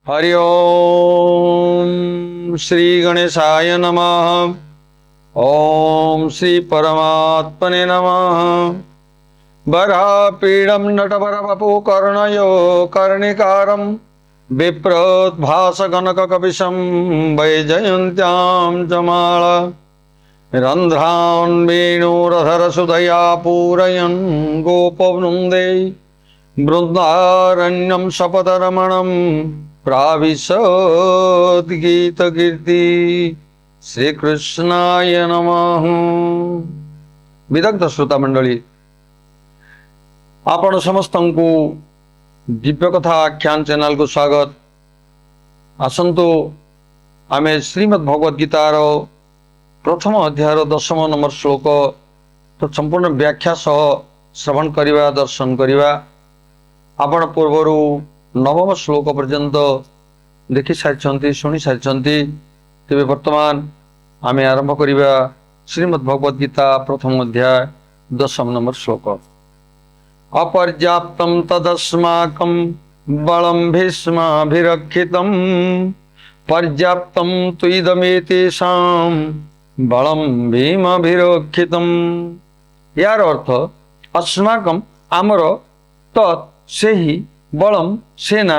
हरि ओम श्री गणेशाय नमः। ओम श्री परमात्मने नमः। वरापीडं नटवरवपु कर्णयो कर्णिकारं विप्रोद्भासगणककपिशं वैजयन्त्यां जमाल रन्ध्रान् वेणुरधरसुधया पूरयन् गोपवृन्दे बृन्दारण्यं शपथरमणं प्राविशद्गीतकीर्ति। श्रीकृष्णाय नमः। विदग्ध श्रोता मंडली, आपण समस्त को दिव्य कथा आख्यान चैनल को स्वागत। आसंतु आमे श्रीमद् भगवद गीतार प्रथम अध्याय 10 नंबर श्लोक तो संपूर्ण व्याख्या सह श्रवण करिवा, दर्शन करिवा। आपण पूर्वरु 9 श्लोक पर्यंत देखि सारिछंती, सुनी सारिछंती। तेबे वर्तमान आमे आरंभ करिवा श्रीमद् भगवद गीता प्रथम अध्याय 10 नंबर श्लोक। अपर्याप्तं तदस्माकं बलं भीष्माभिरक्षितं पर्याप्तं त्विदमेतेषां बलं भीमाभिरक्षितं। यार अर्थ अस्माकं आमर तत् से ही बलम सेना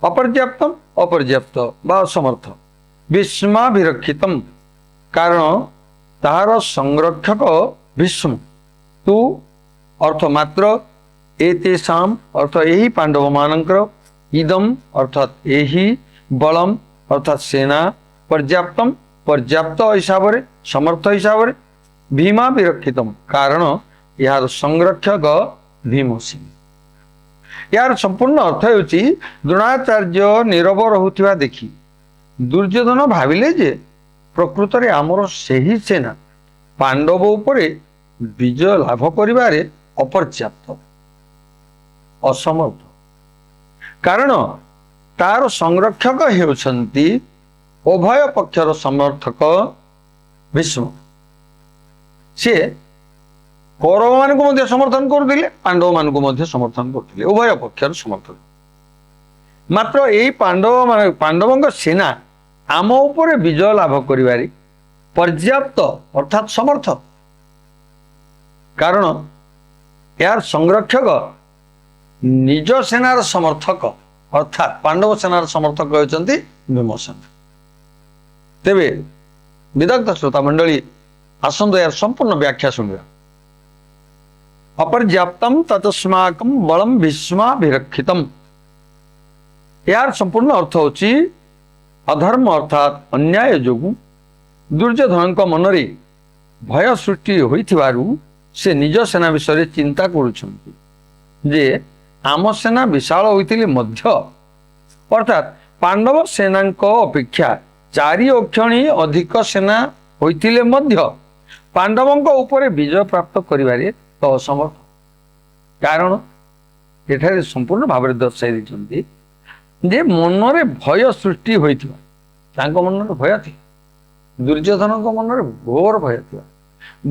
अपर्याप्तम अपर्याप्त बा असमर्थ भीष्माभिरक्षितम कारण तार संरक्षक भीष्म तू अर्थ मात्र एतेषाम अर्थ यही पांडव मानकर इदम अर्थात यही बलम अर्थात सेना पर्याप्तम पर्याप्त हिसाब रे समर्थ हिसाब रे भीमाभिरक्षितम कारण यार संरक्षक भीमसेन। यार संपूर्ण अर्थ होची द्रोणाचार्य नीरव रहुथिबा देखि दुर्योधन भाविले जे प्रकृत रे आमर सेही सेना पांडव उपरे विजय लाभ करिबारे अपर्याप्त असमर्थ कारण तार संरक्षक हेउछंती उभय पक्षर समर्थक भीष्म। से कौरव मान को मध्य समर्थन करथिले, पांडव मान को मध्य समर्थन करथिले, उभय पक्षर समर्थन। मात्र एई पांडवंग सेना आम उपरे विजय लाभ करिबारी पर्याप्त अर्थात समर्थ कारण यार संरक्षक निज सेनार समर्थक अर्थात पांडव सेनार समर्थक होचंती भीमसेन। तेबे विदग्ध श्रोता मंडली आसंतो यार संपूर्ण व्याख्या सुनिबा। अपर्याप्तम ततस्माकं बलम भीष्माभिरक्षितम। यार संपूर्ण अर्थ होची अधर्म अर्थात अन्याय जोगु दुर्योधन मनरे भय सृष्टि होइथिबारु से निज सेना विषय चिंता करुछंती जे आम सेना विशाल होइतिले मध्य अर्थात पांडव सेनांक अपेक्षा 4 अक्षणी अधिक सेना होइतिले मध्य पांडवंक उपरे विजय प्राप्त करिबारे तो असमर्थ कारण एठारे संपूर्ण भाव दर्शाई देछंती जे मनरे भय सृष्टि होइथिबा तांको मनरे भय थी दुर्योधन को मनरे घोर भय थिबा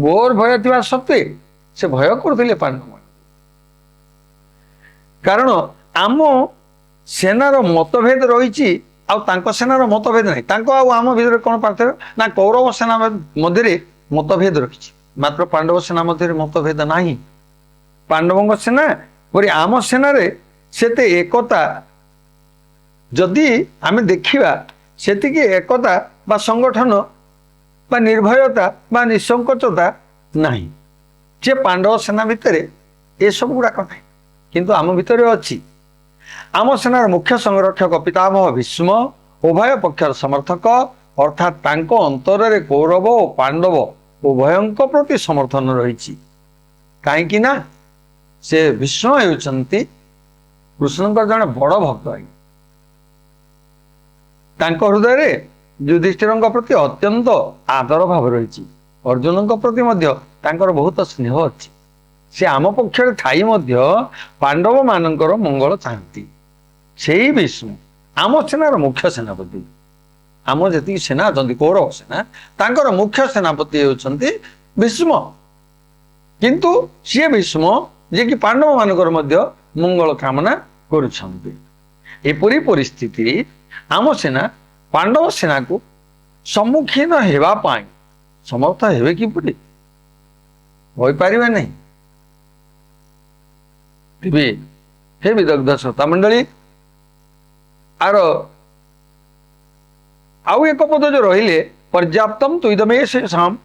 घोर भय थिबा सत्वे से भय करथिले पांडव कारण आम सेनार मतभेद रही आ तांको सेनार मतभेद नहीं तांको आम भीतर कौन पार्थक्य ना कौरव सेना मध्य मतभेद रही मात्र पांडव सेना मध्य मतभेद नहीं। पांडवों सेना परी आम सेना रे सेते एकता जदि आमे देखिबा सेतिकी एकता बा संगठन बा निर्भयता बा निसंकोचता नहीं जे पांडव सेना भितर ए सब गुड़ाक नहीं किंतु आम भितर अच्छी। आम सेनार मुख्य संरक्षक पितामह भीष्म उभय पक्षर समर्थक अर्थात तांको अंतर रे कौरव और पांडव उभयंक प्रति समर्थन रही कहीं ना से भीष्म होउछंती कृष्णंकर जने बड़ भक्त तांको हृदय रे युधिष्ठिर प्रति अत्यंत आदर भाव रही अर्जुन प्रति मध्य तांकर बहुत स्नेह अच्छी से आम पक्षरे थाई मध्य पांडव मानकर मंगल चाहती से भीष्म आम सेनार मुख्य सेनापति आम जी सेना अच्छा कौरव सेना तांकर मुख्य सेनापति होउछंती भीष्म किंतु सी भीष्म जे कि पांडव मानकर मध्य मंगल कामना करुछंती। एपरी परिस्थिति आम सेना पांडव सेना को सम्मुखीन हेबा पाई समर्थ हेबे किपरि होई पारिबे नहीं। तेबे हे विदग्ध श्रोता मंडली आर आउ एक पद जो रहिले पर्याप्तम तुइदमे शेषाम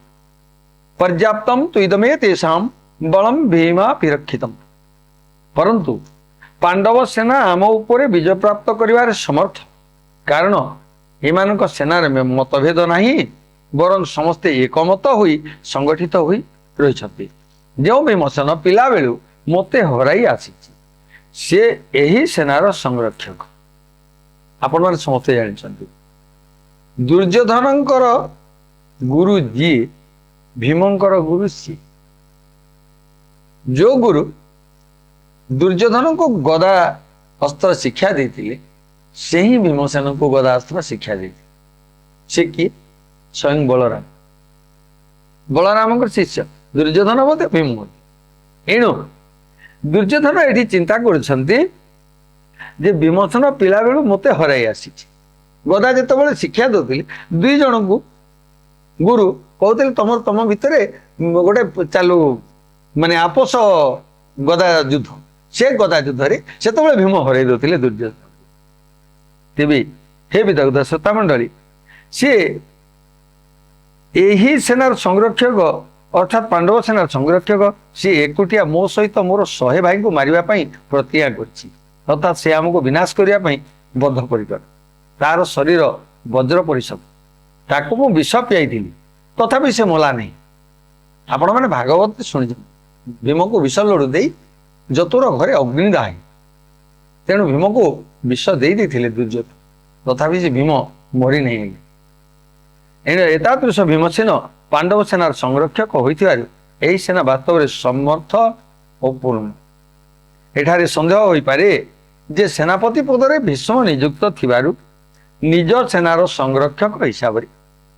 पर्याप्तम तुइदमे तेषाम बलम भीमा विरक्षितम। परंतु पांडव सेना आम उपरे विजय प्राप्त करिवार समर्थ कारण एमानक सेनार मतभेद नहीं बरं समस्ते एकमत हुई संगठित हुई रही। जो भीमसेन पिला बेलू मते हराई आसी से एही सेनार संरक्षक आपण माने समस्ते जानिछन्ति। दुर्योधनकर गुरु जी भीमंकर गुरु सी जो गुरु दुर्योधन को गदा अस्त्र शिक्षा देते से ही भीमसेन को गदा अस्त्र शिक्षा देते से कि स्वयं बलराम बलराम शिष्य दुर्योधन मत भीम एणु दुर्योधन ये चिंता कर भीमसेन पिला बेलू मते हराई आसी गदा जिते शिक्षा दौले दुई जन को गुरु कहते तम भितर गोटे चालू माने आपस गदा युद्ध से गदा युद्ध से भीम हर दौले दुर्योधन। तेबे हे विदग्ध श्रोता मंडली सी यही सेनार संरक्षक अर्थात पांडव सेनार संरक्षक सी एकुटिया मो सहित मोर 100 भाई को मारिबा पई प्रतिज्ञा करछि अर्थात से हमको विनाश करिया पई बद्धपरिकर तार शरीर वज्र परिषद ताको मु विष पियाई तथापि से मला नहीं। आपण माने भागवत शुणी भीम को विष लड़ू दे जतुर घरे अग्निदाह तेणु भीम को विष दे दुर्योधन तथापि से भीम मरी नहीं। एणु एतादृश भीमसेन पांडव सेनार संरक्षक होइथिबारु एही सेना वास्तव में समर्थ और पूर्ण। एठारे संदेह होई पारे जे सेनापति पदरे भीष्म नियुक्त थिबारु निज सेनार संरक्षक हिसाब से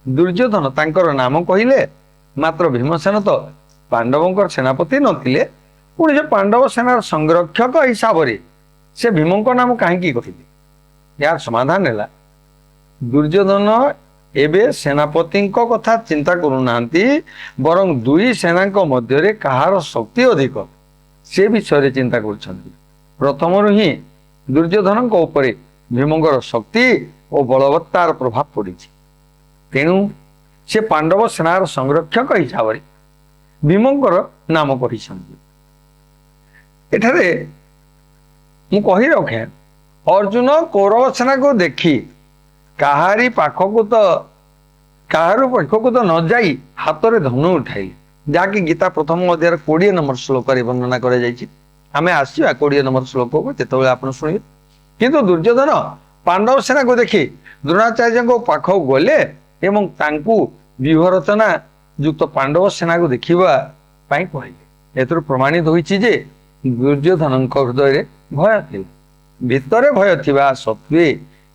दुर्योधन तांकर नाम कहिले मात्र भीमसेन तो पांडवंकर सेनापति नथिले पुणी जो पांडव सेनार संरक्षक हिसाब से भीमंक नाम कहीं कहले। यार समाधान है दुर्योधन एबे सेनापति कथा चिंता करूनांती बरं दुई सेना मध्य कहार शक्ति अधिक से विषय चिंता कर प्रथम ही दुर्योधन उपरे भीमंकर शक्ति और बलवत्तार प्रभाव पड़ी तेणु से पांडव सेनार संरक्षक हिसाब से भीमंकर नाम कही। मु कही रखे अर्जुन कौरव सेना को देखी कहारी पाखक तो कहार पाखक तो न जाई हाथ में धनु उठाई जहाँकि गीता प्रथम अध्याय 20 नंबर श्लोक वर्णना करें आसवा 20 नंबर श्लोक को जिते आप शुणे किंतु दुर्योधन पांडव सेना को देखी द्रोणाचार्य पाखक गले एवं तांकु व्यूह रचना युक्त पांडव सेना को देखा कहले एथर प्रमाणित होइछि जे दुर्योधन हृदय भय थी भितर भय थिबा सत्वे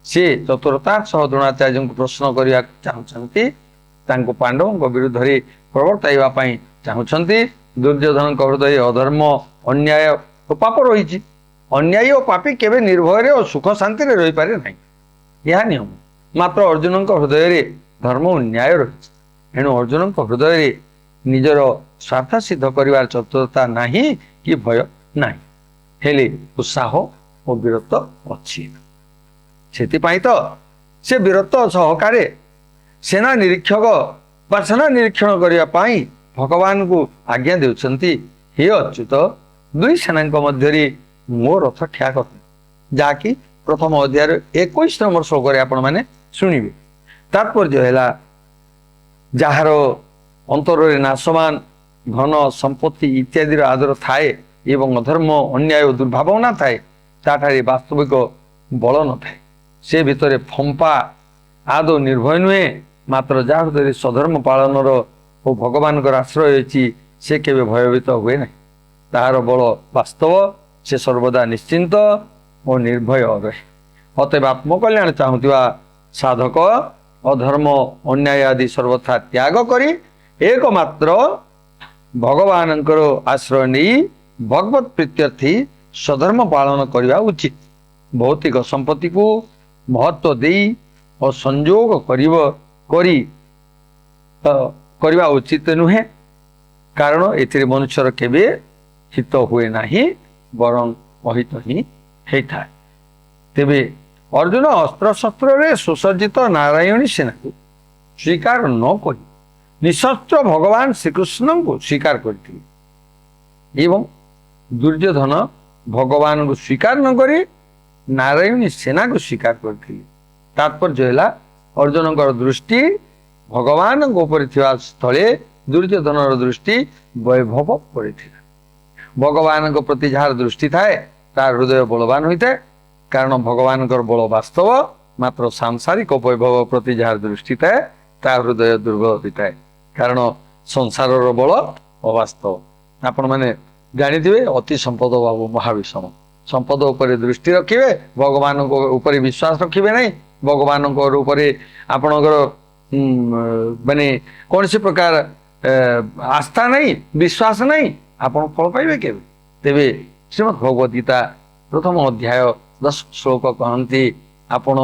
से चतुरता सह द्रोणाचार्य को प्रश्न करने चाहते पांडवों विरुद्ध प्रवर्ताइवा चाहते। दुर्योधन हृदय अधर्म अन्याय और पाप रही अन्यायी और पापी केवे निर्भय और सुख शांति रही पारे ना यह नियम मात्र अर्जुन हृदय धर्म और न्याय रही एणु अर्जुन हृदय निजर स्वार्थ सिद्ध कर चतुरता नहीं कि भय नहीं हेले उत्साह और वीरत्व अच्छी से से वीरत्व सहकारे सेना निरीक्षक बा सेना निरीक्षण करने भगवान को आज्ञा देउछंती हे अच्युत दुई सेना मध्य मो रथ ठिया कर जहाँकि प्रथम अध्याय 21 नंबर श्लोक आपण मैंने शुणिबे। तात्पर्य है जार अंतर नाशमान घन संपत्ति इत्यादि आदर थाए एवं अधर्म अन्याय और दुर्भावना थाए ताठारे वास्तविक बल न थाए से भितर फंपा आदौ निर्भय नुहे मात्र जहाँ हृदय स्वधर्म पालन और भगवान आश्रय अच्छी से केवे भयभीत हुए ना तार बल वास्तव से सर्वदा निश्चिंत और निर्भय रहे। अतएव आत्मकल्याण चाहूवा साधक अधर्म अन्याय आदि सर्वथा त्याग करी एकमात्र भगवान आश्रय नहीं भगवत प्रीत्यर्थी स्वधर्म पालन करने उचित भौतिक संपत्ति को महत्व दे और संयोग करवा उचित नुहे कारण एथिरे मनुष्यर केबे हित हुए नाही बरं अहित ही होता है। तेबे अर्जुन अस्त्र शस्त्र रे सुसज्जित नारायणी सेना को स्वीकार न करी निशस्त्र भगवान श्रीकृष्ण को स्वीकार करथिले एवं दुर्योधन भगवान को स्वीकार न करी नारायणी सेना को स्वीकार करथिले। तात्पर्य है अर्जुन दृष्टि भगवान ऊपर स्थले दुर्योधन दृष्टि वैभव पर भगवान प्रति जार दृष्टि थाए तार हृदय बलवान होता है कारण भगवान बल वास्तव मात्र सांसारिक वैभव प्रति जार दृष्टि थाए तार हृदय दुर्बल होता है कारण संसार बल अवास्तव। आपण मैंने जानिथिबे अति संपद बाबू महाविषम संपद उपर दृष्टि रखिए भगवान ऊपर विश्वास रखिए नहीं भगवान ऊपर आपणकर माने कौन सी प्रकार आस्था नहीं विश्वास नहीं आपण फल पाइबे केबे। तेबे श्रीमद् भगवद गीता प्रथम अध्याय 10 श्लोक कहती आपण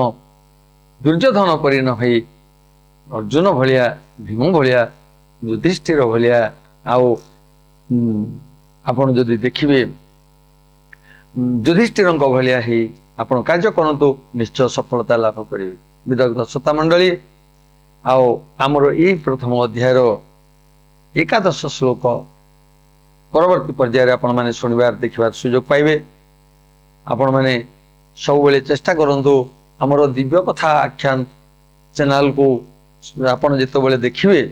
दुर्योधन परि न होई अर्जुन भलिया भीम भलिया युधिष्ठिर भलिया आउ आपण जदि देखिबे युधिष्ठिर भलिया ही आपण कार्य करंतु निश्चय सफलता लाभ करिवे। विदग्ध श्रोता मंडली आओ आमर यही प्रथम अध्यायर 11 श्लोक परवर्ती पर्यायर आपण माने शुणिबार देखिबार सुयोग पाइबे। आपण माने सब बेले चेष्टा करंतु आमर दिव्य कथा आख्यान चैनल को आपण जेतो बेले देखिबे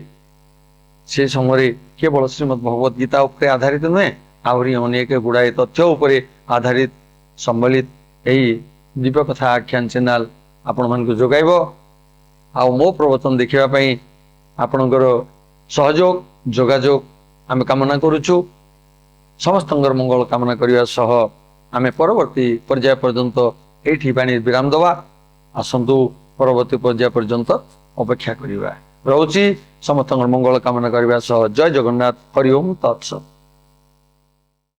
से समय केवल श्रीमद् भगवद गीता उपरे आधारित नुहे आहरी अनेक गुड़ाए तथ्य उपरे आधारित सम्मिलित यही दिव्य कथा आख्यान चैनल आपण मान को जोगाइबो। आ मो प्रवचन देखिबा पई आपणकर सहयोग जोगाजोग आमे कामना करूछु। समस्तंगर मंगल कामना करिया सह आमे परवर्ती पर्याय पर्यंत एठी बाणी विराम दवा आसंतु परवर्ती पर्याय पर्यंत अपेक्षा करिबा। रहुछि समस्तंगर मंगल कामना करिया सह जय जगन्नाथ हरि ओम तत्सत।